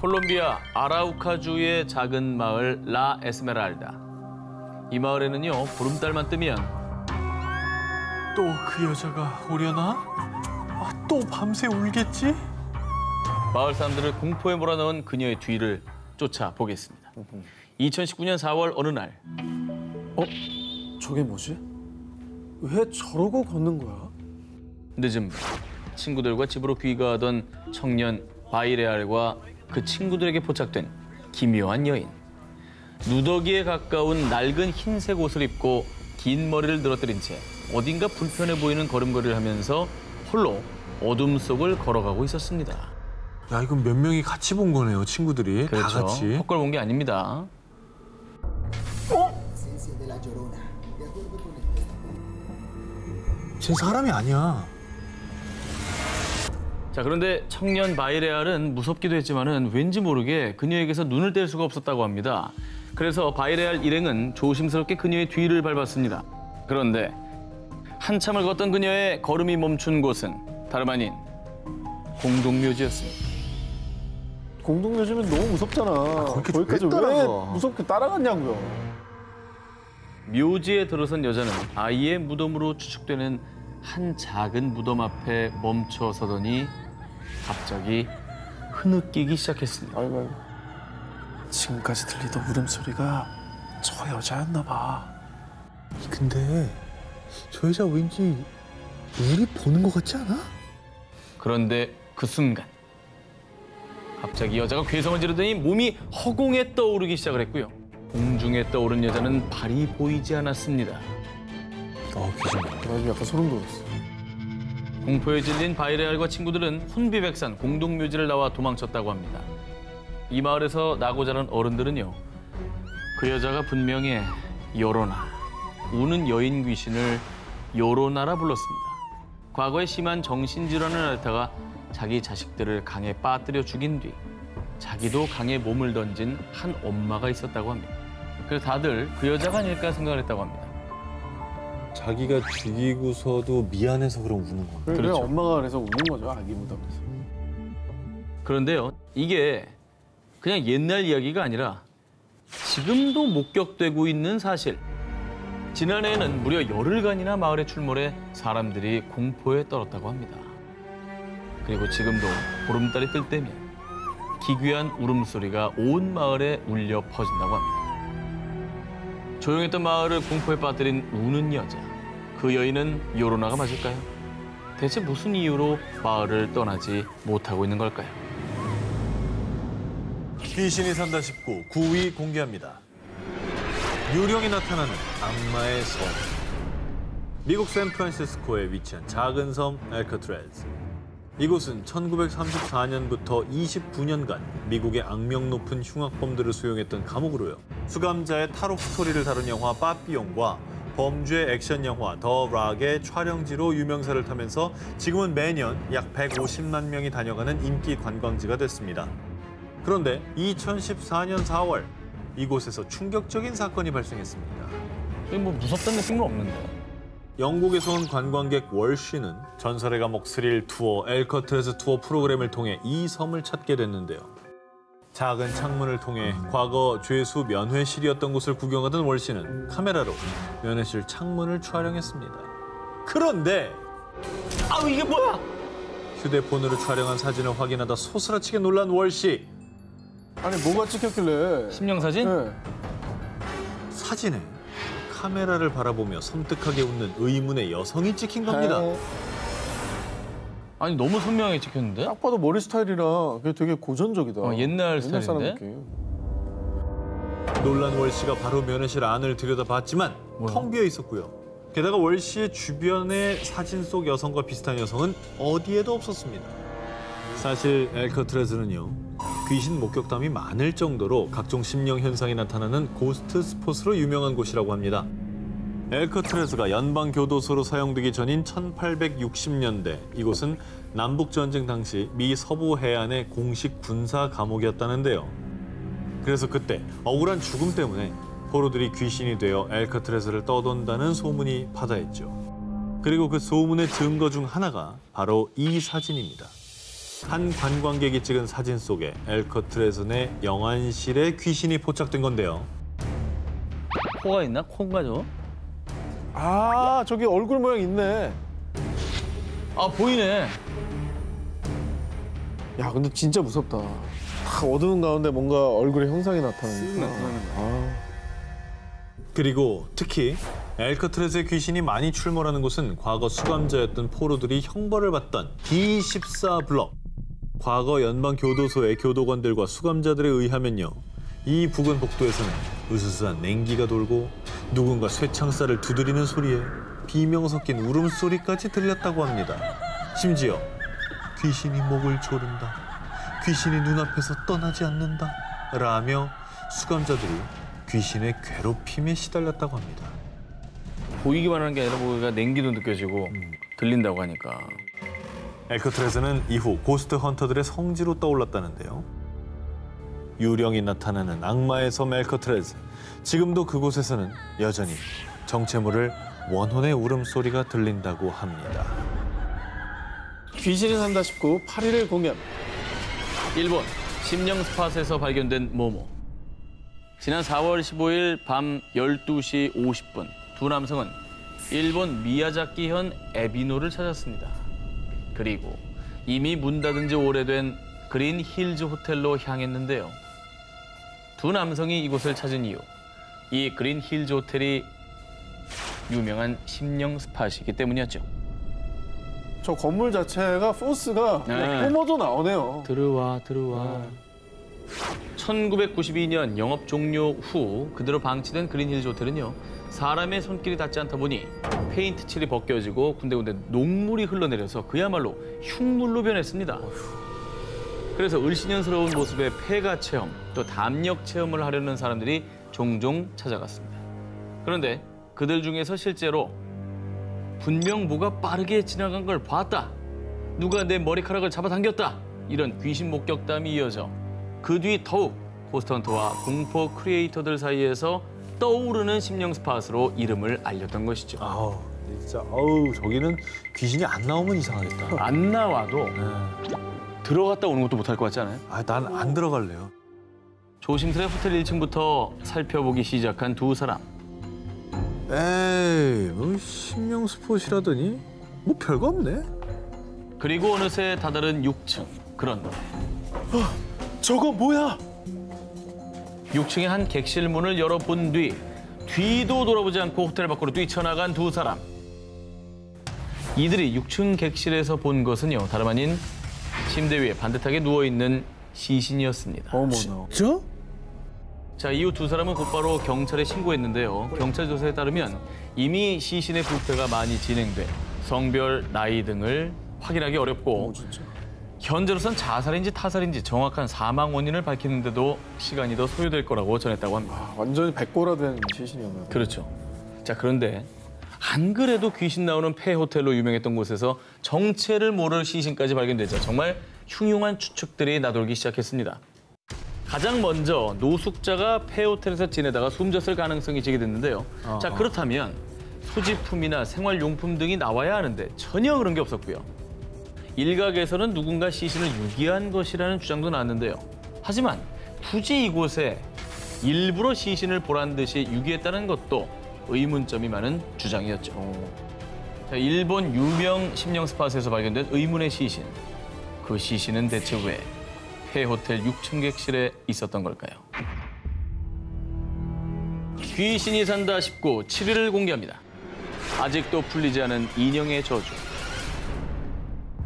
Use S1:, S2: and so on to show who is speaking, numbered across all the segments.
S1: 콜롬비아 아라우카주의 작은 마을 라 에스메랄다. 이 마을에는요, 보름달만 뜨면
S2: 또 그 여자가 오려나? 또 밤새 울겠지?
S1: 마을 사람들을 공포에 몰아넣은 그녀의 뒤를 쫓아보겠습니다. 2019년 4월 어느 날
S3: 저게 뭐지? 왜 저러고 걷는 거야?
S1: 늦은 밤 친구들과 집으로 귀가하던 청년 바이레알과 그 친구들에게 포착된 기묘한 여인. 누더기에 가까운 낡은 흰색 옷을 입고 긴 머리를 늘어뜨린 채 어딘가 불편해 보이는 걸음걸이를 하면서 홀로 어둠 속을 걸어가고 있었습니다.
S2: 야, 이건 몇 명이 같이 본 거네요, 친구들이. 다
S1: 그렇죠.
S2: 같이.
S1: 헛걸 본 게 아닙니다.
S2: 쟤 사람이 아니야.
S1: 자, 그런데 청년 바이레알은 무섭기도 했지만은 왠지 모르게 그녀에게서 눈을 뗄 수가 없었다고 합니다. 그래서 바이레알 일행은 조심스럽게 그녀의 뒤를 밟았습니다. 그런데 한참을 걷던 그녀의 걸음이 멈춘 곳은 다름 아닌 공동묘지였습니다.
S3: 공동묘지면 너무 무섭잖아. 거기까지
S2: 왜
S3: 왜
S2: 따라가?
S3: 무섭게 따라갔냐고요.
S1: 묘지에 들어선 여자는 아이의 무덤으로 추측되는 한 작은 무덤 앞에 멈춰 서더니 갑자기 흐느끼기 시작했습니다.
S3: 아이고. 지금까지 들리던 울음소리가 저 여자였나 봐.
S2: 근데 저 여자 왠지 우리 보는 것 같지 않아?
S1: 그런데 그 순간 갑자기 여자가 괴성을 지르더니 몸이 허공에 떠오르기 시작을 했고요. 공중에 떠오른 여자는 발이 보이지 않았습니다.
S2: 귀신.
S3: 나 약간 소름 돋았어.
S1: 공포에 질린 바이레알과 친구들은 혼비백산 공동묘지를 나와 도망쳤다고 합니다. 이 마을에서 나고 자란 어른들은요, 그 여자가 분명히 요로나, 우는 여인 귀신을 요로나라 불렀습니다. 과거에 심한 정신질환을 앓다가 자기 자식들을 강에 빠뜨려 죽인 뒤 자기도 강에 몸을 던진 한 엄마가 있었다고 합니다. 그래서 다들 그 여자가 아닐까 생각을 했다고 합니다.
S2: 자기가 죽이고서도 미안해서 그럼 우는 거야.
S3: 그래,
S1: 그렇죠.
S3: 엄마가 그래서 우는 거죠, 아기 무덤에서.
S1: 그런데요, 이게 그냥 옛날 이야기가 아니라 지금도 목격되고 있는 사실. 지난해에는 무려 열흘간이나 마을에 출몰해 사람들이 공포에 떨었다고 합니다. 그리고 지금도 보름달이 뜰 때면 기괴한 울음소리가 온 마을에 울려 퍼진다고 합니다. 조용했던 마을을 공포에 빠뜨린 우는 여자. 그 여인은 요로나가 맞을까요? 대체 무슨 이유로 마을을 떠나지 못하고 있는 걸까요?
S2: 귀신이 산다 19 9위 공개합니다. 유령이 나타나는 악마의 섬. 미국 샌프란시스코에 위치한 작은 섬 알카트라즈. 이곳은 1934년부터 29년간 미국의 악명 높은 흉악범들을 수용했던 감옥으로요. 수감자의 탈옥 스토리를 다룬 영화 빠삐용과 범죄 액션 영화 더 락의 촬영지로 유명세를 타면서 지금은 매년 약 150만 명이 다녀가는 인기 관광지가 됐습니다. 그런데 2014년 4월 이곳에서 충격적인 사건이 발생했습니다.
S1: 뭐 무섭다는 느낌은 없는데.
S2: 영국에서 온 관광객 월쉬는 전설의 감옥 스릴 투어, 엘커트레즈 투어 프로그램을 통해 이 섬을 찾게 됐는데요. 작은 창문을 통해 과거 죄수 면회실이었던 곳을 구경하던 월쉬는 카메라로 면회실 창문을 촬영했습니다. 그런데
S1: 이게 뭐야?
S2: 휴대폰으로 촬영한 사진을 확인하다 소스라치게 놀란 월쉬.
S3: 아니, 뭐가 찍혔길래.
S1: 심령사진?
S3: 네.
S2: 사진에 카메라를 바라보며 섬뜩하게 웃는 의문의 여성이 찍힌 겁니다.
S1: 아니, 너무 선명하게 찍혔는데?
S3: 딱 봐도 머리 스타일이라 그게 되게 고전적이다.
S1: 옛날
S3: 사람
S1: 스타일인데?
S3: 느낌.
S2: 놀란 월씨가 바로 면회실 안을 들여다봤지만
S1: 뭐야?
S2: 텅 비어 있었고요. 게다가 월씨의 주변의 사진 속 여성과 비슷한 여성은 어디에도 없었습니다. 사실 엘커트레즈는요, 귀신 목격담이 많을 정도로 각종 심령 현상이 나타나는 고스트 스폿으로 유명한 곳이라고 합니다. 엘커트레즈가 연방교도소로 사용되기 전인 1860년대 이곳은 남북전쟁 당시 미 서부 해안의 공식 군사 감옥이었다는데요. 그래서 그때 억울한 죽음 때문에 포로들이 귀신이 되어 엘커트레즈를 떠돈다는 소문이 파다했죠. 그리고 그 소문의 증거 중 하나가 바로 이 사진입니다. 한 관광객이 찍은 사진 속에 엘커트레즈 내 영안실에 귀신이 포착된 건데요.
S1: 코가 있나? 콩가 저거?
S3: 아, 저기 얼굴 모양 있네.
S1: 아 보이네.
S3: 야, 근데 진짜 무섭다. 딱 어두운 가운데 뭔가 얼굴에 형상이 나타나니까. 아,
S2: 그리고 특히 엘커트레즈의 귀신이 많이 출몰하는 곳은 과거 수감자였던 포로들이 형벌을 받던 D14 블럭. 과거 연방교도소의 교도관들과 수감자들에 의하면요. 이 부근 복도에서는 으스스한 냉기가 돌고 누군가 쇠창살을 두드리는 소리에 비명 섞인 울음소리까지 들렸다고 합니다. 심지어 귀신이 목을 조른다. 귀신이 눈앞에서 떠나지 않는다. 라며 수감자들이 귀신의 괴롭힘에 시달렸다고 합니다.
S1: 보이기만 하는 게 아니라 뭔가 냉기도 느껴지고 들린다고 하니까.
S2: 엘커트레즈는 이후 고스트 헌터들의 성지로 떠올랐다는데요. 유령이 나타나는 악마의 섬 엘커트레즈. 지금도 그곳에서는 여전히 정체모를 원혼의 울음소리가 들린다고 합니다.
S3: 귀신이 산다 싶고 8위를 공개합니다.
S1: 일본 심령 스팟에서 발견된 모모. 지난 4월 15일 밤 12시 50분 두 남성은 일본 미야자키현 에비노를 찾았습니다. 그리고 이미 문 닫은 지 오래된 그린 힐즈 호텔로 향했는데요. 두 남성이 이곳을 찾은 이유, 이 그린 힐즈 호텔이 유명한 심령 스팟이기 때문이었죠.
S3: 저 건물 자체가 포스가
S1: 네.
S3: 뿜어도 나오네요.
S1: 들어와. 1992년 영업 종료 후 그대로 방치된 그린힐즈 호텔은요. 사람의 손길이 닿지 않다 보니 페인트 칠이 벗겨지고 군데군데 녹물이 흘러내려서 그야말로 흉물로 변했습니다. 그래서 을씨년스러운 모습의 폐가 체험, 또 담력 체험을 하려는 사람들이 종종 찾아갔습니다. 그런데 그들 중에서 실제로 분명 뭐가 빠르게 지나간 걸 봤다. 누가 내 머리카락을 잡아당겼다. 이런 귀신 목격담이 이어져 그 뒤 더욱 고스트헌터와 공포 크리에이터들 사이에서 떠오르는 심령 스팟으로 이름을 알렸던 것이죠.
S2: 아우, 진짜 저기는 귀신이 안 나오면 이상하겠다.
S1: 안 나와도
S2: 네.
S1: 들어갔다 오는 것도 못할 것 같지 않아요?
S2: 난 안 들어갈래요.
S1: 조심스레 호텔 1층부터 살펴보기 시작한 두 사람.
S2: 에이, 뭐 심령 스폿이라더니 뭐 별거 없네.
S1: 그리고 어느새 다다른 6층. 그런데
S3: 저거 뭐야?
S1: 6층의 한 객실 문을 열어본 뒤도 돌아보지 않고 호텔 밖으로 뛰쳐나간 두 사람. 이들이 6층 객실에서 본 것은요, 다름 아닌 침대 위에 반듯하게 누워있는 시신이었습니다.
S3: 어머나.
S2: 저?
S1: 자, 이후 두 사람은 곧바로 경찰에 신고했는데요. 경찰 조사에 따르면 이미 시신의 부패가 많이 진행돼 성별, 나이 등을 확인하기 어렵고
S3: 진짜.
S1: 현재로선 자살인지 타살인지 정확한 사망 원인을 밝히는데도 시간이 더 소요될 거라고 전했다고 합니다.
S3: 완전히 백고라된 시신이었나.
S1: 그렇죠. 자, 그런데 안 그래도 귀신 나오는 폐 호텔로 유명했던 곳에서 정체를 모를 시신까지 발견되자 정말 흉흉한 추측들이 나돌기 시작했습니다. 가장 먼저 노숙자가 폐 호텔에서 지내다가 숨졌을 가능성이 제기됐는데요. 자, 그렇다면 소지품이나 생활용품 등이 나와야 하는데 전혀 그런 게 없었고요. 일각에서는 누군가 시신을 유기한 것이라는 주장도 나왔는데요. 하지만 굳이 이곳에 일부러 시신을 보란 듯이 유기했다는 것도 의문점이 많은 주장이었죠. 자, 일본 유명 심령 스팟에서 발견된 의문의 시신. 그 시신은 대체 왜 폐호텔 6층 객실에 있었던 걸까요? 귀신이 산다 싶고 7위를 공개합니다. 아직도 풀리지 않은 인형의 저주.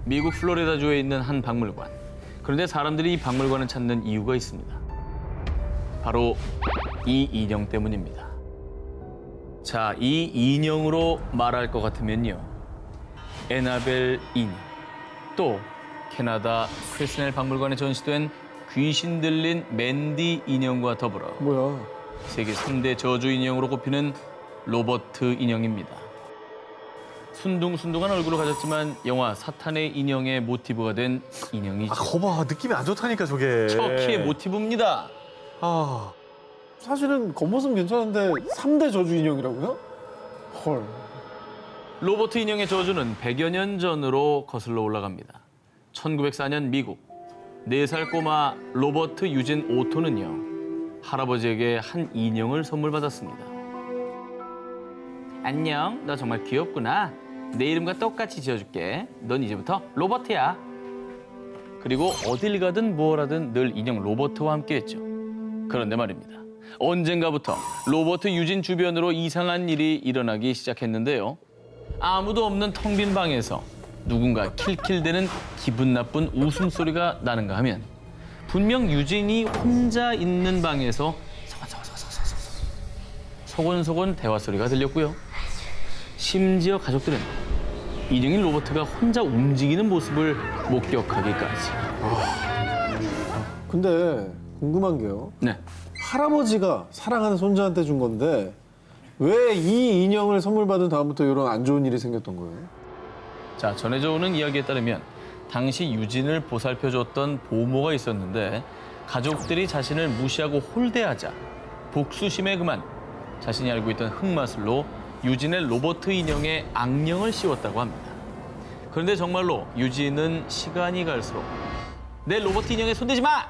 S1: 미국 플로리다주에 있는 한 박물관. 그런데 사람들이 이 박물관을 찾는 이유가 있습니다. 바로 이 인형 때문입니다. 자, 이 인형으로 말할 것 같으면요. 에나벨 인형, 또 캐나다 크리스넬 박물관에 전시된 귀신 들린 맨디 인형과 더불어
S3: 뭐야?
S1: 세계 3대 저주 인형으로 꼽히는 로버트 인형입니다. 순둥순둥한 얼굴을 가졌지만 영화 사탄의 인형의 모티브가 된 인형이죠.
S2: 거봐, 느낌이 안 좋다니까 저게.
S1: 척키의 모티브입니다.
S2: 아,
S3: 사실은 겉모습은 괜찮은데 3대 저주 인형이라고요? 헐.
S1: 로버트 인형의 저주는 100여 년 전으로 거슬러 올라갑니다. 1904년 미국 4살 꼬마 로버트 유진 오토는요. 할아버지에게 한 인형을 선물 받았습니다. 안녕, 너 정말 귀엽구나. 내 이름과 똑같이 지어줄게. 넌 이제부터 로버트야. 그리고 어딜 가든 뭘 하든 늘 인형 로버트와 함께했죠. 그런데 말입니다. 언젠가부터 로버트 유진 주변으로 이상한 일이 일어나기 시작했는데요. 아무도 없는 텅 빈 방에서 누군가 킬킬대는 기분 나쁜 웃음소리가 나는가 하면 분명 유진이 혼자 있는 방에서 소곤소곤 대화 소리가 들렸고요. 심지어 가족들은 인형인 로버트가 혼자 움직이는 모습을 목격하기까지.
S3: 근데 궁금한 게요.
S1: 네.
S3: 할아버지가 사랑하는 손자한테 준 건데 왜 이 인형을 선물 받은 다음부터 이런 안 좋은 일이 생겼던 거예요?
S1: 자, 전해져 오는 이야기에 따르면 당시 유진을 보살펴줬던 보모가 있었는데 가족들이 자신을 무시하고 홀대하자 복수심에 그만 자신이 알고 있던 흙마술로 유진의 로버트 인형에 악령을 씌웠다고 합니다. 그런데 정말로 유진은 시간이 갈수록 내 로버트 인형에 손대지 마!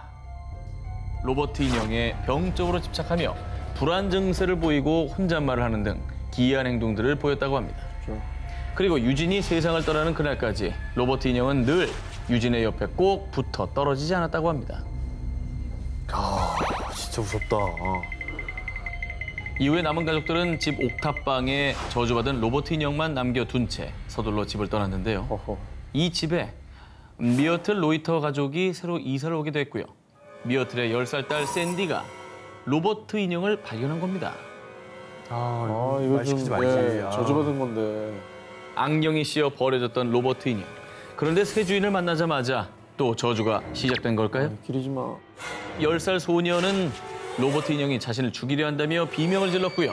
S1: 로버트 인형에 병적으로 집착하며 불안 증세를 보이고 혼잣말을 하는 등 기이한 행동들을 보였다고 합니다.
S3: 그렇죠.
S1: 그리고 유진이 세상을 떠나는 그날까지 로버트 인형은 늘 유진의 옆에 꼭 붙어 떨어지지 않았다고 합니다.
S2: 진짜 무섭다.
S1: 이후에 남은 가족들은 집 옥탑방에 저주받은 로버트 인형만 남겨둔 채 서둘러 집을 떠났는데요.
S3: 허허.
S1: 이 집에 미어틀 로이터 가족이 새로 이사를 오게 됐고요. 미어틀의 10살 딸 샌디가 로버트 인형을 발견한 겁니다.
S3: 이거
S2: 말 시키지
S3: 좀
S2: 말지.
S3: 저주받은 건데.
S1: 악령이 씌어 버려졌던 로버트 인형. 그런데 새 주인을 만나자마자 또 저주가 시작된 걸까요?
S3: 기리지 마.
S1: 10살 소녀는 로버트 인형이 자신을 죽이려 한다며 비명을 질렀고요.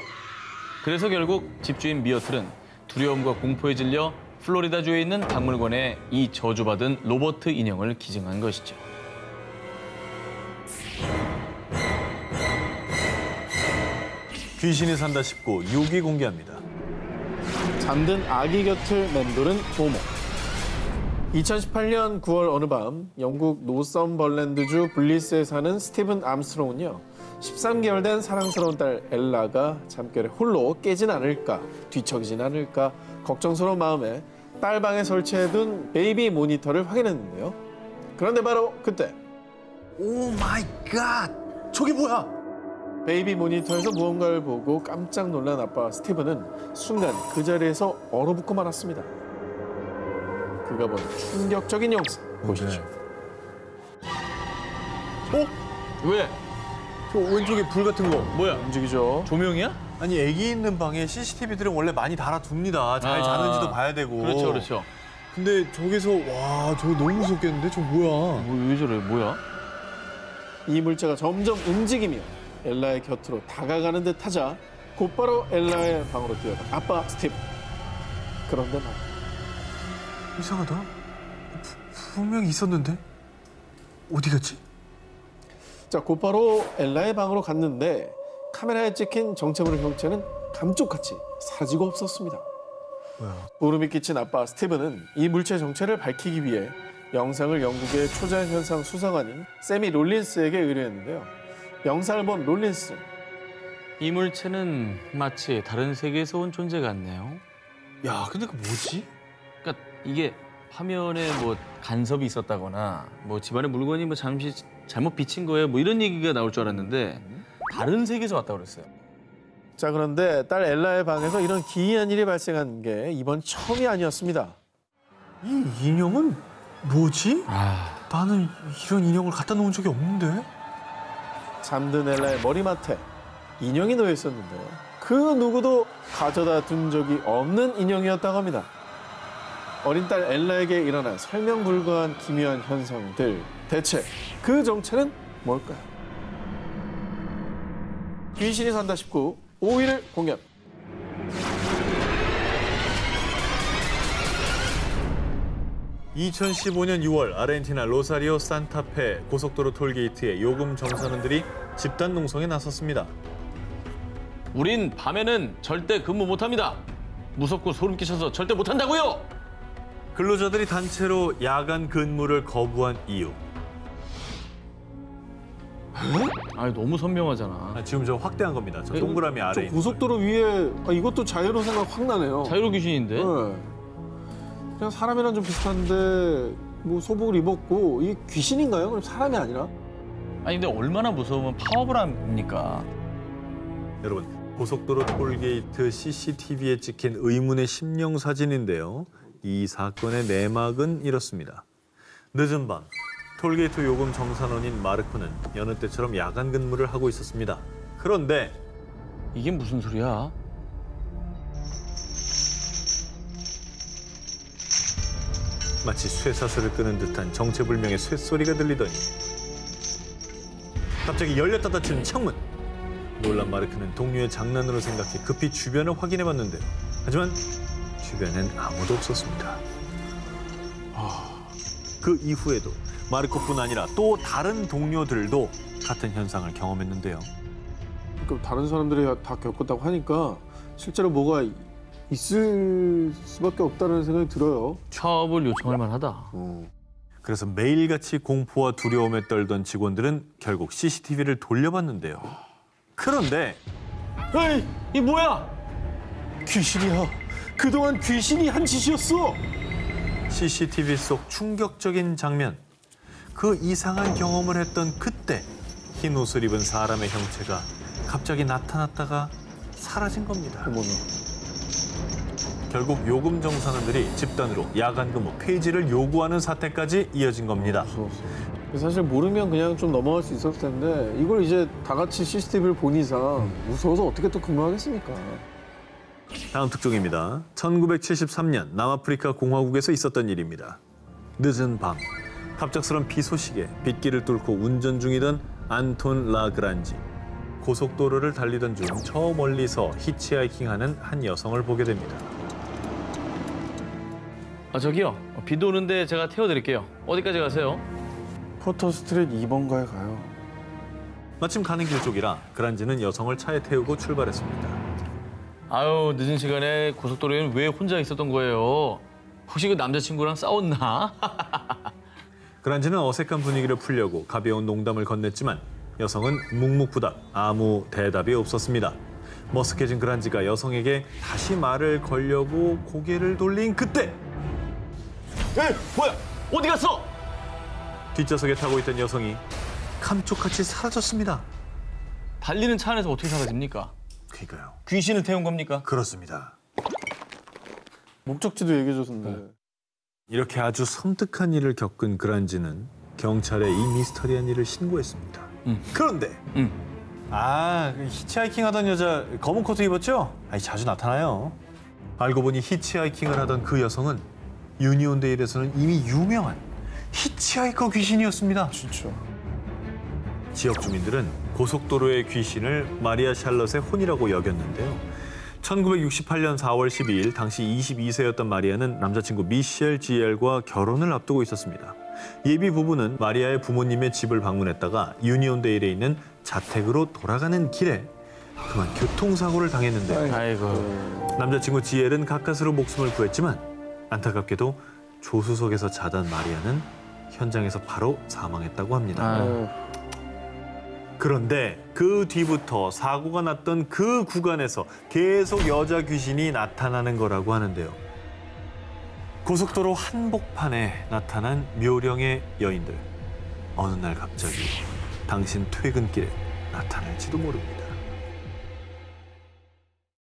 S1: 그래서 결국 집주인 미어틀은 두려움과 공포에 질려 플로리다주에 있는 박물관에 이 저주받은 로버트 인형을 기증한 것이죠.
S2: 귀신이 산다 싶고 6위 공개합니다.
S3: 잠든 아기 곁을 맴도는 보모. 2018년 9월 어느 밤 영국 노썸벌랜드주 블리스에 사는 스티븐 암스트롱은요. 13개월 된 사랑스러운 딸 엘라가 잠결에 홀로 깨진 않을까, 뒤척이진 않을까 걱정스러운 마음에 딸 방에 설치해둔 베이비 모니터를 확인했는데요. 그런데 바로 그때
S2: 오 마이 갓! 저게 뭐야?
S3: 베이비 모니터에서 무언가를 보고 깜짝 놀란 아빠 스티븐은 순간 그 자리에서 얼어붙고 말았습니다. 그가 본 충격적인 영상 보시죠.
S1: 왜?
S2: 저 왼쪽에 불 같은 거.
S1: 뭐야?
S3: 움직이죠.
S1: 조명이야?
S2: 아니 애기 있는 방에 CCTV들은 원래 많이 달아둡니다. 잘 자는지도 봐야 되고.
S1: 그렇죠, 그렇죠.
S2: 근데 저기서 와 저거 너무 무섭겠는데? 저 뭐야?
S1: 왜 저래? 뭐야?
S3: 이 물체가 점점 움직이며 엘라의 곁으로 다가가는 듯 하자 곧바로 엘라의 방으로 뛰어간 아빠 스티븐. 그런데 말이야.
S2: 이상하다. 분명히 있었는데 어디 갔지?
S3: 자, 곧바로 엘라의 방으로 갔는데 카메라에 찍힌 정체모를 형체는 감쪽같이 사라지고 없었습니다.
S2: 뭐야?
S3: 울음이 끼친 아빠 스티븐은 이 물체 정체를 밝히기 위해 영상을 영국의 초자연현상 수사관인 세미 롤린스에게 의뢰했는데요. 영상을 본 롤린스는
S1: 이 물체는 마치 다른 세계에서 온 존재 같네요.
S2: 야 근데 그 뭐지?
S1: 그러니까 이게 화면에 뭐 간섭이 있었다거나 뭐 집안에 물건이 뭐 잠시 잘못 비친 거예요. 뭐 이런 얘기가 나올 줄 알았는데 다른 세계에서 왔다고 그랬어요.
S3: 자, 그런데 딸 엘라의 방에서 이런 기이한 일이 발생한 게 이번 처음이 아니었습니다.
S2: 이 인형은 뭐지? 나는 이런 인형을 갖다 놓은 적이 없는데?
S3: 잠든 엘라의 머리맡에 인형이 놓여 있었는데요. 그 누구도 가져다 둔 적이 없는 인형이었다고 합니다. 어린 딸 엘라에게 일어난 설명 불가한 기묘한 현상들, 대체 그 정체는 뭘까요? 귀신이 산다 19, 5위를 공개합니다.
S2: (2015년 6월) 아르헨티나 로사리오 산타페 고속도로 톨게이트에 요금 정산원들이 집단 농성에 나섰습니다.
S1: 우린 밤에는 절대 근무 못합니다. 무섭고 소름 끼쳐서 절대 못한다고요.
S2: 근로자들이 단체로 야간 근무를 거부한 이유.
S1: 아니 너무 선명하잖아.
S2: 지금 저 확대한 겁니다. 저 동그라미 아래
S3: 저
S2: 있는
S3: 고속도로 위에 이것도 자유로 생각 확 나네요.
S1: 자유로 귀신인데?
S3: 네. 그냥 사람이랑 좀 비슷한데 뭐 소복을 입었고 이게 귀신인가요? 그럼 사람이 아니라?
S1: 아니 근데 얼마나 무서우면 파업을 합니까?
S2: 여러분, 고속도로 톨게이트 CCTV에 찍힌 의문의 심령 사진인데요. 이 사건의 내막은 이렇습니다. 늦은 밤, 톨게이트 요금 정산원인 마르코는 여느 때처럼 야간 근무를 하고 있었습니다. 그런데
S1: 이게 무슨 소리야?
S2: 마치 쇠사슬을 끄는 듯한 정체불명의 쇳소리가 들리더니 갑자기 열렸다 닫히는 창문. 놀란 마르코는 동료의 장난으로 생각해 급히 주변을 확인해봤는데요. 하지만 주변엔 아무도 없었습니다. 그 이후에도 마르코뿐 아니라 또 다른 동료들도 같은 현상을 경험했는데요.
S3: 그러니까 다른 사람들이 다 겪었다고 하니까 실제로 뭐가 있을 수밖에 없다는 생각이 들어요.
S1: 파업을 요청할 만하다.
S2: 그래서 매일같이 공포와 두려움에 떨던 직원들은 결국 CCTV를 돌려봤는데요. 그런데
S1: 에이, 이 뭐야?
S3: 귀신이야. 그동안 귀신이 한 짓이었어.
S2: CCTV 속 충격적인 장면. 그 이상한 경험을 했던 그때 흰 옷을 입은 사람의 형체가 갑자기 나타났다가 사라진 겁니다.
S3: 어머나.
S2: 결국 요금 정산원들이 집단으로 야간 근무 폐지를 요구하는 사태까지 이어진 겁니다.
S3: 무서웠어. 사실 모르면 그냥 좀 넘어갈 수 있었을 텐데 이걸 이제 다 같이 CCTV를 본 이상 무서워서 어떻게 또 근무하겠습니까?
S2: 다음 특종입니다. 1973년 남아프리카 공화국에서 있었던 일입니다. 늦은 밤, 갑작스런 비 소식에 빗길을 뚫고 운전 중이던 안톤 라그란지. 고속도로를 달리던 중 저 멀리서 히치하이킹하는 한 여성을 보게 됩니다.
S1: 저기요. 비도 오는데 제가 태워드릴게요. 어디까지 가세요?
S3: 포터 스트릿 2번가에 가요.
S2: 마침 가는 길 쪽이라 그란지는 여성을 차에 태우고 출발했습니다.
S1: 아유 늦은 시간에 고속도로에는 왜 혼자 있었던 거예요? 혹시 그 남자친구랑 싸웠나?
S2: 그란지는 어색한 분위기를 풀려고 가벼운 농담을 건넸지만 여성은 묵묵부답, 아무 대답이 없었습니다. 머쓱해진 그란지가 여성에게 다시 말을 걸려고 고개를 돌린 그때!
S1: 에이 뭐야? 어디 갔어?
S2: 뒷좌석에 타고 있던 여성이 감쪽같이 사라졌습니다.
S1: 달리는 차 안에서 어떻게 사라집니까?
S2: 그러니까요.
S1: 귀신을 태운 겁니까?
S2: 그렇습니다.
S3: 목적지도 얘기해줬는데.
S2: 이렇게 아주 섬뜩한 일을 겪은 그란지는 경찰에 이 미스터리한 일을 신고했습니다. 그런데 그 히치하이킹 하던 여자 검은 코트 입었죠? 자주 나타나요. 알고 보니 히치하이킹을 하던 그 여성은 유니온데일에서는 이미 유명한 히치하이커 귀신이었습니다.
S3: 진짜.
S2: 지역 주민들은 고속도로의 귀신을 마리아 샬럿의 혼이라고 여겼는데요. 1968년 4월 12일 당시 22세였던 마리아는 남자친구 미셸 지엘과 결혼을 앞두고 있었습니다. 예비 부부는 마리아의 부모님의 집을 방문했다가 유니온데일에 있는 자택으로 돌아가는 길에 그만 교통사고를 당했는데요.
S1: 아이고.
S2: 남자친구 지엘은 가까스로 목숨을 구했지만 안타깝게도 조수석에서 자던 마리아는 현장에서 바로 사망했다고 합니다. 그런데 그 뒤부터 사고가 났던 그 구간에서 계속 여자 귀신이 나타나는 거라고 하는데요. 고속도로 한복판에 나타난 묘령의 여인들. 어느 날 갑자기 당신 퇴근길에 나타날지도 모릅니다.